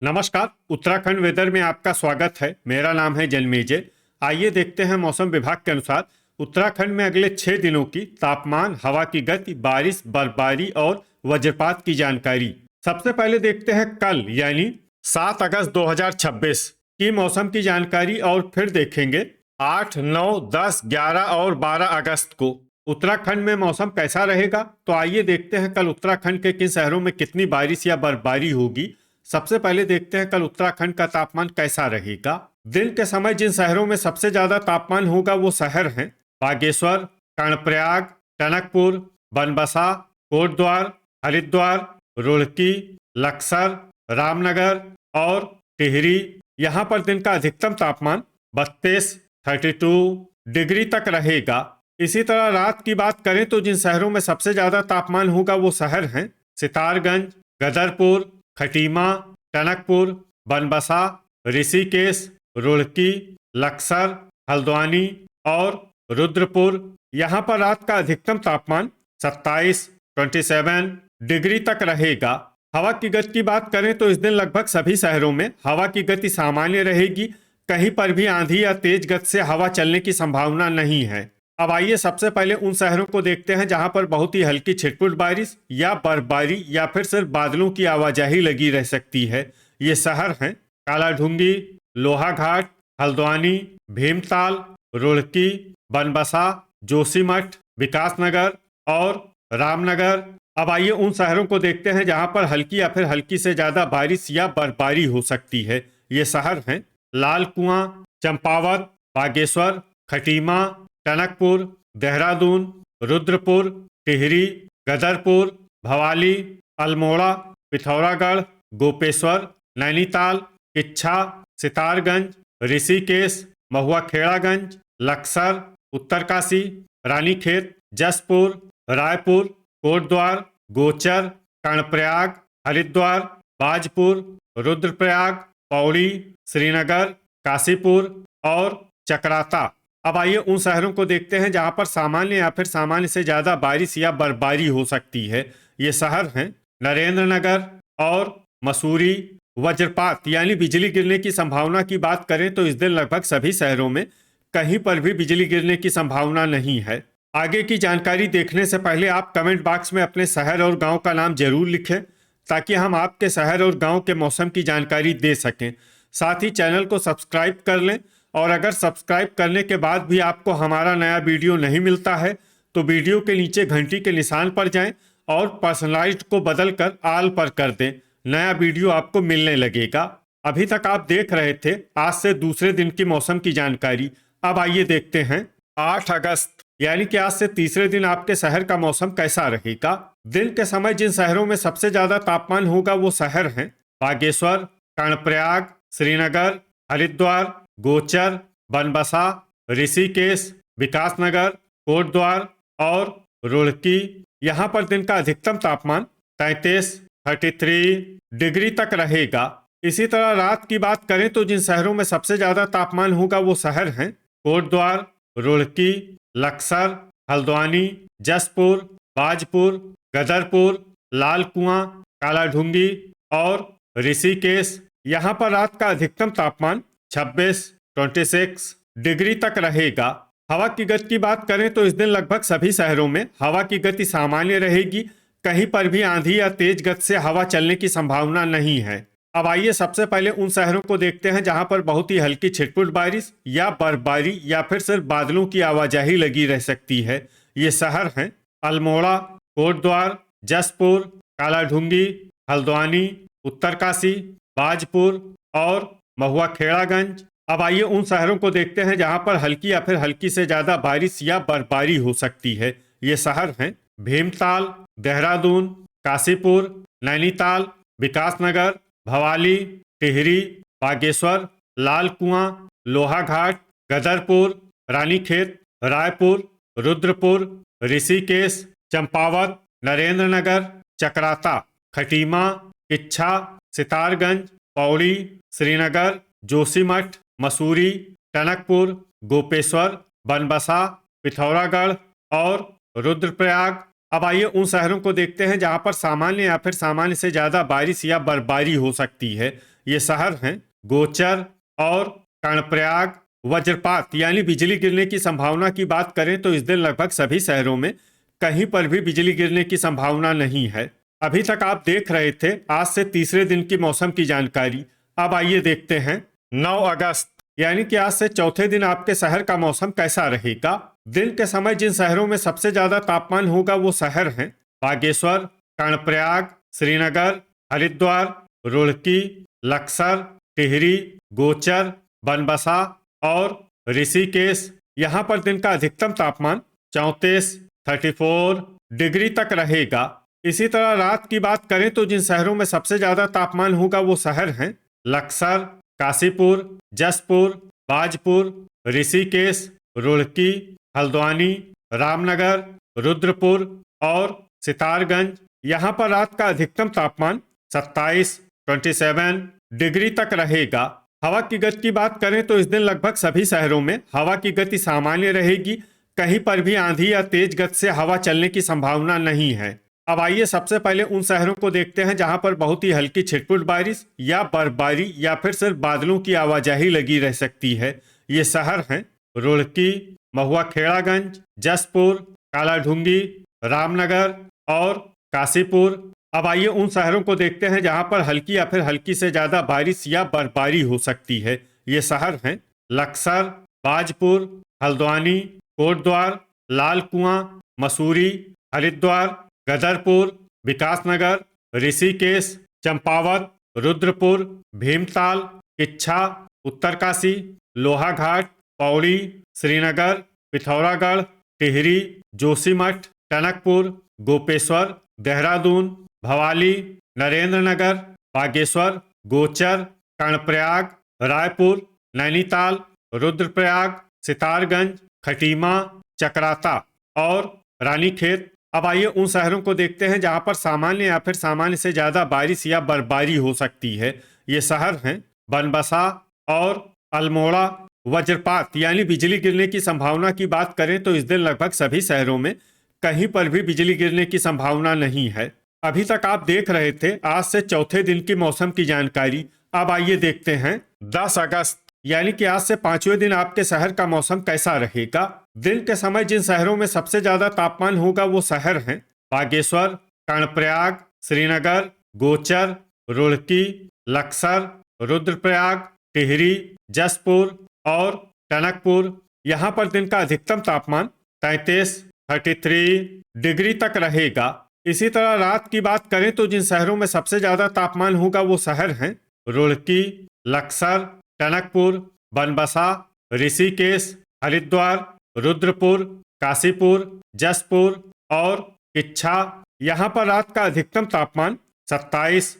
नमस्कार। उत्तराखंड वेदर में आपका स्वागत है। मेरा नाम है जन्मेजय। आइए देखते हैं मौसम विभाग के अनुसार उत्तराखंड में अगले 6 दिनों की तापमान, हवा की गति, बारिश, बर्फबारी और वज्रपात की जानकारी। सबसे पहले देखते हैं कल यानी 7 अगस्त 2026 की मौसम की जानकारी और फिर देखेंगे 8, 9, 10, 11 और 12 अगस्त को उत्तराखंड में मौसम कैसा रहेगा। तो आइए देखते हैं कल उत्तराखंड के किन शहरों में कितनी बारिश या बर्फबारी होगी। सबसे पहले देखते हैं कल उत्तराखंड का तापमान कैसा रहेगा। दिन के समय जिन शहरों में सबसे ज्यादा तापमान होगा वो शहर हैं बागेश्वर, कर्णप्रयाग, टनकपुर, बनबसा, कोटद्वार, हरिद्वार, रुड़की, लक्सर, रामनगर और टिहरी। यहाँ पर दिन का अधिकतम तापमान 32 डिग्री तक रहेगा। इसी तरह रात की बात करें तो जिन शहरों में सबसे ज्यादा तापमान होगा वो शहर हैं सितारगंज, गदरपुर, खटीमा, टनकपुर, बनबसा, ऋषिकेश, रुड़की, लक्सर, हल्द्वानी और रुद्रपुर। यहाँ पर रात का अधिकतम तापमान 27 डिग्री तक रहेगा। हवा की गति की बात करें तो इस दिन लगभग सभी शहरों में हवा की गति सामान्य रहेगी। कहीं पर भी आंधी या तेज गति से हवा चलने की संभावना नहीं है। अब आइए सबसे पहले उन शहरों को देखते हैं जहां पर बहुत ही हल्की छिटपुट बारिश या बर्फबारी या फिर सिर्फ बादलों की आवाजाही लगी रह सकती है। ये शहर हैं कालाढूंगी, लोहाघाट, हल्द्वानी, भीमताल, रुड़की, बनबसा, जोशीमठ, विकासनगर और रामनगर। अब आइए उन शहरों को देखते हैं जहां पर हल्की या फिर हल्की से ज्यादा बारिश या बर्फबारी हो सकती है। ये शहर हैं लाल कुआं, चंपावत, बागेश्वर, खटीमा, टनकपुर, देहरादून, रुद्रपुर, टिहरी, गदरपुर, भवाली, अल्मोड़ा, पिथौरागढ़, गोपेश्वर, नैनीताल, किच्छा, सितारगंज, ऋषिकेश, महुआखेड़ागंज, लक्सर, उत्तरकाशी, रानीखेत, जसपुर, रायपुर, कोटद्वार, गोचर, कर्णप्रयाग, हरिद्वार, बाजपुर, रुद्रप्रयाग, पौड़ी, श्रीनगर, काशीपुर और चकराता। अब आइए उन शहरों को देखते हैं जहां पर सामान्य या फिर सामान्य से ज्यादा बारिश या बर्फबारी हो सकती है। ये शहर हैं नरेंद्रनगर और मसूरी। वज्रपात यानी बिजली गिरने की संभावना की बात करें तो इस दिन लगभग सभी शहरों में कहीं पर भी बिजली गिरने की संभावना नहीं है। आगे की जानकारी देखने से पहले आप कमेंट बॉक्स में अपने शहर और गांव का नाम जरूर लिखें ताकि हम आपके शहर और गांव के मौसम की जानकारी दे सकें। साथ ही चैनल को सब्सक्राइब कर लें और अगर सब्सक्राइब करने के बाद भी आपको हमारा नया वीडियो नहीं मिलता है तो वीडियो के नीचे घंटी के निशान पर जाएं और पर्सनलाइज्ड को बदलकर ऑल पर कर दें। नया वीडियो आपको मिलने लगेगा। अभी तक आप देख रहे थे आज से दूसरे दिन की मौसम की जानकारी। अब आइए देखते हैं 8 अगस्त यानी कि आज से तीसरे दिन आपके शहर का मौसम कैसा रहेगा। दिन के समय जिन शहरों में सबसे ज्यादा तापमान होगा वो शहर हैं बागेश्वर, कर्णप्रयाग, श्रीनगर, हरिद्वार, गोचर, बनबसा, ऋषिकेश, विकासनगर, कोटद्वार और रुड़की। यहाँ पर दिन का अधिकतम तापमान 33 डिग्री तक रहेगा। इसी तरह रात की बात करें तो जिन शहरों में सबसे ज्यादा तापमान होगा वो शहर हैं कोटद्वार, रुड़की, लक्सर, हल्द्वानी, जसपुर, बाजपुर, गदरपुर, लाल कुआं, कालाढूंगी और ऋषिकेश। यहाँ पर रात का अधिकतम तापमान 26 डिग्री तक रहेगा। हवा की गति की बात करें तो इस दिन लगभग सभी शहरों में हवा की गति सामान्य रहेगी। कहीं पर भी आंधी या तेज गति से हवा चलने की संभावना नहीं है। अब आइए सबसे पहले उन शहरों को देखते हैं जहां पर बहुत ही हल्की छिटपुट बारिश या बर्फबारी या फिर सिर्फ बादलों की आवाजाही लगी रह सकती है। ये शहर हैं अल्मोड़ा, कोटद्वार, जसपुर, कालाढूंगी, हल्द्वानी, उत्तरकाशी, बाजपुर और महुआखेड़ागंज। अब आइए उन शहरों को देखते हैं जहां पर हल्की या फिर हल्की से ज्यादा बारिश या बर्फबारी हो सकती है। ये शहर हैं भीमताल, देहरादून, काशीपुर, नैनीताल, विकासनगर, भवाली, टिहरी, बागेश्वर, लाल कुआं, लोहाघाट, गदरपुर, रानीखेत, रायपुर, रुद्रपुर, ऋषिकेश, चंपावत, नरेंद्रनगर, चकराता, खटीमा, किच्छा, सितारगंज, पौड़ी, श्रीनगर, जोशीमठ, मसूरी, टनकपुर, गोपेश्वर, बनबसा, पिथौरागढ़ और रुद्रप्रयाग। अब आइए उन शहरों को देखते हैं जहां पर सामान्य या फिर सामान्य से ज्यादा बारिश या बर्फबारी हो सकती है। ये शहर हैं गोचर और कर्णप्रयाग। वज्रपात यानी बिजली गिरने की संभावना की बात करें तो इस दिन लगभग सभी शहरों में कहीं पर भी बिजली गिरने की संभावना नहीं है। अभी तक आप देख रहे थे आज से तीसरे दिन की मौसम की जानकारी। अब आइए देखते हैं 9 अगस्त यानी कि आज से चौथे दिन आपके शहर का मौसम कैसा रहेगा। दिन के समय जिन शहरों में सबसे ज्यादा तापमान होगा वो शहर हैं बागेश्वर, कर्णप्रयाग, श्रीनगर, हरिद्वार, रुड़की, लक्सर, टिहरी, गोचर, बनबसा और ऋषिकेश। यहाँ पर दिन का अधिकतम तापमान 34 डिग्री तक रहेगा। इसी तरह रात की बात करें तो जिन शहरों में सबसे ज्यादा तापमान होगा वो शहर हैं लक्सर, काशीपुर, जसपुर, बाजपुर, ऋषिकेश, रुड़की, हल्द्वानी, रामनगर, रुद्रपुर और सितारगंज। यहाँ पर रात का अधिकतम तापमान 27 डिग्री तक रहेगा। हवा की गति की बात करें तो इस दिन लगभग सभी शहरों में हवा की गति सामान्य रहेगी। कहीं पर भी आंधी या तेज गति से हवा चलने की संभावना नहीं है। अब आइए सबसे पहले उन शहरों को देखते हैं जहां पर बहुत ही हल्की छिटपुट बारिश या बर्फबारी या फिर सिर्फ बादलों की आवाजाही लगी रह सकती है। ये शहर हैं रुड़की, महुआखेड़ागंज, जसपुर, कालाढूंगी, रामनगर और काशीपुर। अब आइए उन शहरों को देखते हैं जहां पर हल्की या फिर हल्की से ज्यादा बारिश या बर्फबारी हो सकती है। ये शहर हैं लक्सर, बाजपुर, हल्द्वानी, कोटद्वार, लाल कुआं, मसूरी, हरिद्वार, गदरपुर, विकासनगर, ऋषिकेश, चंपावत, रुद्रपुर, भीमताल, किच्छा, उत्तरकाशी, लोहाघाट, पौड़ी, श्रीनगर, पिथौरागढ़, टिहरी, जोशीमठ, टनकपुर, गोपेश्वर, देहरादून, भवाली, नरेंद्रनगर, बागेश्वर, गोचर, कर्णप्रयाग, रायपुर, नैनीताल, रुद्रप्रयाग, सितारगंज, खटीमा, चकराता और रानीखेत। अब आइए उन शहरों को देखते हैं जहां पर सामान्य या फिर सामान्य से ज्यादा बारिश या बर्फबारी हो सकती है। ये शहर हैं बनबसा और अल्मोड़ा। वज्रपात यानी बिजली गिरने की संभावना की बात करें तो इस दिन लगभग सभी शहरों में कहीं पर भी बिजली गिरने की संभावना नहीं है। अभी तक आप देख रहे थे आज से चौथे दिन की मौसम की जानकारी। अब आइए देखते हैं 10 अगस्त यानी कि आज से पांचवें दिन आपके शहर का मौसम कैसा रहेगा। दिन के समय जिन शहरों में सबसे ज्यादा तापमान होगा वो शहर हैं बागेश्वर, कर्णप्रयाग, श्रीनगर, गोचर, रुड़की, लक्सर, रुद्रप्रयाग, टिहरी, जसपुर और टनकपुर। यहाँ पर दिन का अधिकतम तापमान 33 डिग्री तक रहेगा। इसी तरह रात की बात करें तो जिन शहरों में सबसे ज्यादा तापमान होगा वो शहर हैं रुड़की, लक्सर, टनकपुर, बनबसा, ऋषिकेश, हरिद्वार, रुद्रपुर, काशीपुर, जसपुर और किच्छा। यहाँ पर रात का अधिकतम तापमान 27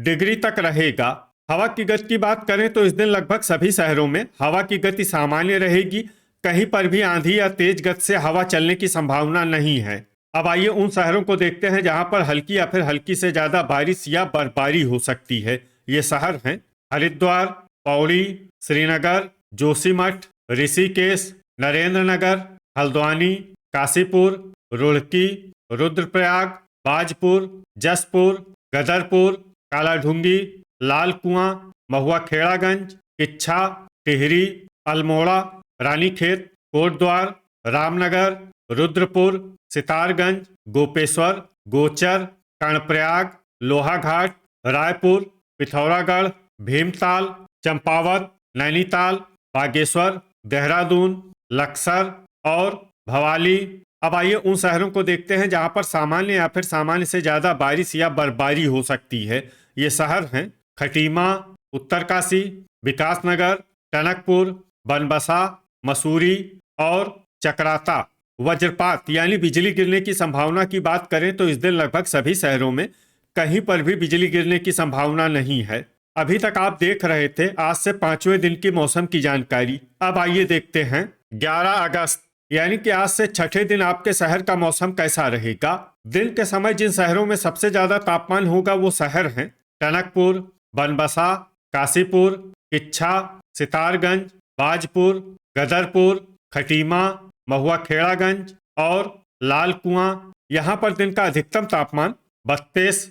डिग्री तक रहेगा। हवा की गति की बात करें तो इस दिन लगभग सभी शहरों में हवा की गति सामान्य रहेगी। कहीं पर भी आंधी या तेज गति से हवा चलने की संभावना नहीं है। अब आइए उन शहरों को देखते हैं जहां पर हल्की या फिर हल्की से ज्यादा बारिश या बर्फबारी हो सकती है। ये शहर हैं हरिद्वार, पौड़ी, श्रीनगर, जोशीमठ, ऋषिकेश, नरेंद्रनगर, हल्द्वानी, काशीपुर, रुड़की, रुद्रप्रयाग, बाजपुर, जसपुर, गदरपुर, कालाढूंगी, लाल कुआं, महुआखेड़ागंज, किच्छा, टिहरी, अल्मोड़ा, रानीखेत, कोटद्वार, रामनगर, रुद्रपुर, सितारगंज, गोपेश्वर, गोचर, कर्णप्रयाग, लोहाघाट, रायपुर, पिथौरागढ़, भीमताल, चंपावत, नैनीताल, बागेश्वर, देहरादून, लक्सर और भवाली। अब आइए उन शहरों को देखते हैं जहां पर सामान्य या फिर सामान्य से ज्यादा बारिश या बर्फबारी हो सकती है। ये शहर हैं खटीमा, उत्तरकाशी, विकासनगर, टनकपुर, बनबसा, मसूरी और चकराता। वज्रपात यानी बिजली गिरने की संभावना की बात करें तो इस दिन लगभग सभी शहरों में कहीं पर भी बिजली गिरने की संभावना नहीं है। अभी तक आप देख रहे थे आज से पांचवें दिन की मौसम की जानकारी। अब आइए देखते हैं 11 अगस्त यानी कि आज से छठे दिन आपके शहर का मौसम कैसा रहेगा। दिन के समय जिन शहरों में सबसे ज्यादा तापमान होगा वो शहर हैं टनकपुर, बनबसा, काशीपुर, किच्छा, सितारगंज, बाजपुर, गदरपुर, खटीमा, महुआखेड़ागंज और लाल कुआं। यहाँ पर दिन का अधिकतम तापमान 32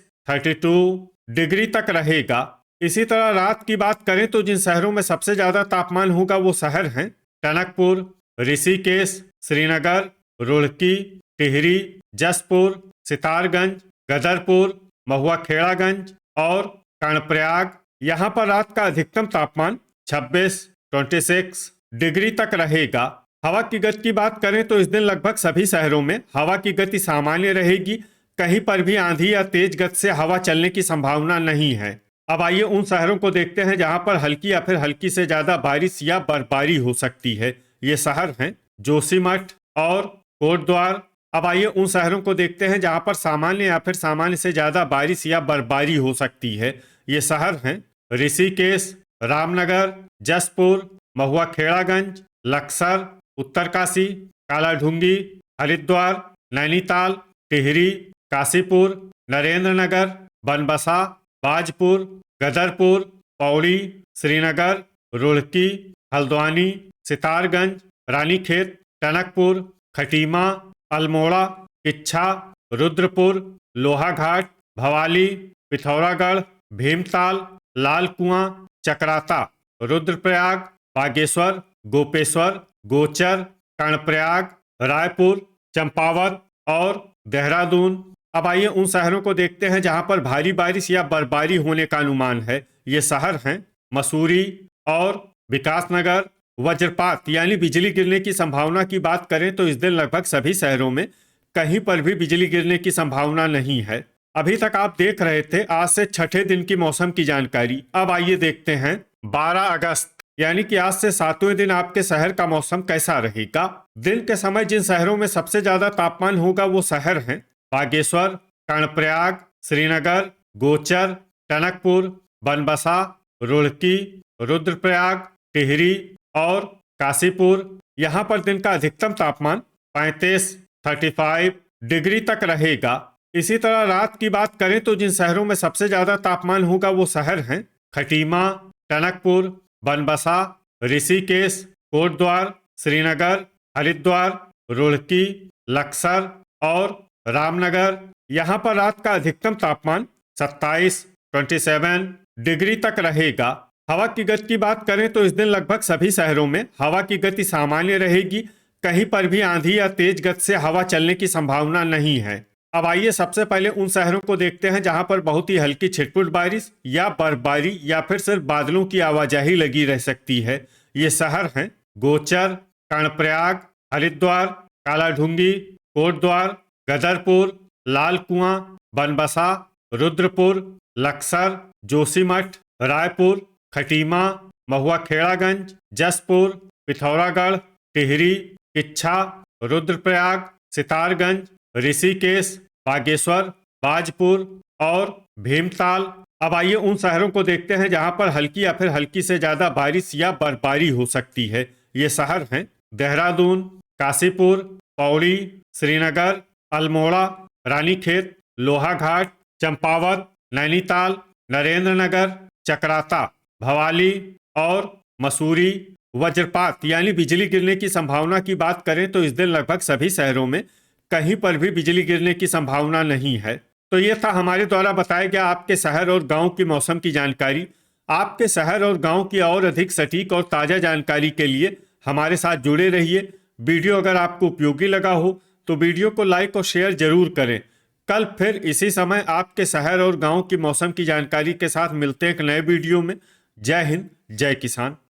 डिग्री तक रहेगा। इसी तरह रात की बात करें तो जिन शहरों में सबसे ज्यादा तापमान होगा वो शहर हैं टनकपुर, ऋषिकेश, श्रीनगर, रुड़की, टिहरी, जसपुर, सितारगंज, गदरपुर, महुआ खेड़ागंज और कर्णप्रयाग। यहाँ पर रात का अधिकतम तापमान 26 डिग्री तक रहेगा। हवा की गति की बात करें तो इस दिन लगभग सभी शहरों में हवा की गति सामान्य रहेगी। कहीं पर भी आंधी या तेज गति से हवा चलने की संभावना नहीं है। अब आइए उन शहरों को देखते हैं जहां पर हल्की या फिर हल्की से ज्यादा बारिश या बर्फबारी हो सकती है। ये शहर हैं जोशीमठ और कोटद्वार। अब आइए उन शहरों को देखते हैं जहां पर सामान्य या फिर सामान्य से ज्यादा बारिश या बर्फबारी हो सकती है। ये शहर हैं ऋषिकेश, रामनगर, जसपुर, महुआ खेड़ागंज, लक्सर, उत्तरकाशी, कालाढूंगी, हरिद्वार, नैनीताल, टिहरी, काशीपुर, नरेंद्रनगर, बनबसा, बाजपुर, गदरपुर, पौड़ी, श्रीनगर, रुड़की, हल्द्वानी, सितारगंज, रानीखेत, टनकपुर, खटीमा, अल्मोड़ा, किच्छा, रुद्रपुर, लोहाघाट, भवाली, पिथौरागढ़, भीमताल, लाल कुआं, चक्राता, रुद्रप्रयाग, बागेश्वर, गोपेश्वर, गोचर, कर्णप्रयाग, रायपुर, चंपावत और देहरादून। अब आइए उन शहरों को देखते हैं जहां पर भारी बारिश या बर्फबारी होने का अनुमान है। ये शहर हैं मसूरी और विकासनगर। वज्रपात यानी बिजली गिरने की संभावना की बात करें तो इस दिन लगभग सभी शहरों में कहीं पर भी बिजली गिरने की संभावना नहीं है। अभी तक आप देख रहे थे आज से छठे दिन की मौसम की जानकारी। अब आइए देखते हैं 12 अगस्त यानी कि आज से 7वें दिन आपके शहर का मौसम कैसा रहेगा। दिन के समय जिन शहरों में सबसे ज्यादा तापमान होगा वो शहर हैं बागेश्वर, कर्णप्रयाग, श्रीनगर, गोचर, टनकपुर, बनबसा, रुड़की, रुद्रप्रयाग, टिहरी और काशीपुर। यहाँ पर दिन का अधिकतम तापमान 35 डिग्री तक रहेगा। इसी तरह रात की बात करें तो जिन शहरों में सबसे ज्यादा तापमान होगा वो शहर हैं खटीमा, टनकपुर, बनबसा, ऋषिकेश, कोटद्वार, श्रीनगर, हरिद्वार, रुड़की, लक्सर और रामनगर। यहाँ पर रात का अधिकतम तापमान 27 डिग्री तक रहेगा। हवा की गति की बात करें तो इस दिन लगभग सभी शहरों में हवा की गति सामान्य रहेगी। कहीं पर भी आंधी या तेज गति से हवा चलने की संभावना नहीं है। अब आइए सबसे पहले उन शहरों को देखते हैं जहां पर बहुत ही हल्की छिटपुट बारिश या बर्फबारी या फिर सिर्फ बादलों की आवाजाही लगी रह सकती है। ये शहर हैं गोचर, कर्णप्रयाग, हरिद्वार, कालाढूंगी, कोटद्वार, गदरपुर, लाल कुआं, बनबसा, रुद्रपुर, लक्सर, जोशीमठ, रायपुर, खटीमा, महुआ खेड़ागंज, जसपुर, पिथौरागढ़, टिहरी, किच्छा, रुद्रप्रयाग, सितारगंज, ऋषिकेश, बागेश्वर, बाजपुर और भीमताल। अब आइए उन शहरों को देखते हैं जहां पर हल्की या फिर हल्की से ज्यादा बारिश या बर्फबारी हो सकती है। ये शहर हैं देहरादून, काशीपुर, पौड़ी, श्रीनगर, अल्मोड़ा, रानीखेत, लोहाघाट, चंपावत, नैनीताल, नरेंद्रनगर, चक्राता, भवाली और मसूरी। वज्रपात यानी बिजली गिरने की संभावना की बात करें तो इस दिन लगभग सभी शहरों में कहीं पर भी बिजली गिरने की संभावना नहीं है। तो ये था हमारे द्वारा बताया गया आपके शहर और गांव की मौसम की जानकारी। आपके शहर और गांव की और अधिक सटीक और ताज़ा जानकारी के लिए हमारे साथ जुड़े रहिए। वीडियो अगर आपको उपयोगी लगा हो तो वीडियो को लाइक और शेयर जरूर करें। कल फिर इसी समय आपके शहर और गांव की मौसम की जानकारी के साथ मिलते हैं एक नए वीडियो में। जय हिंद, जय किसान।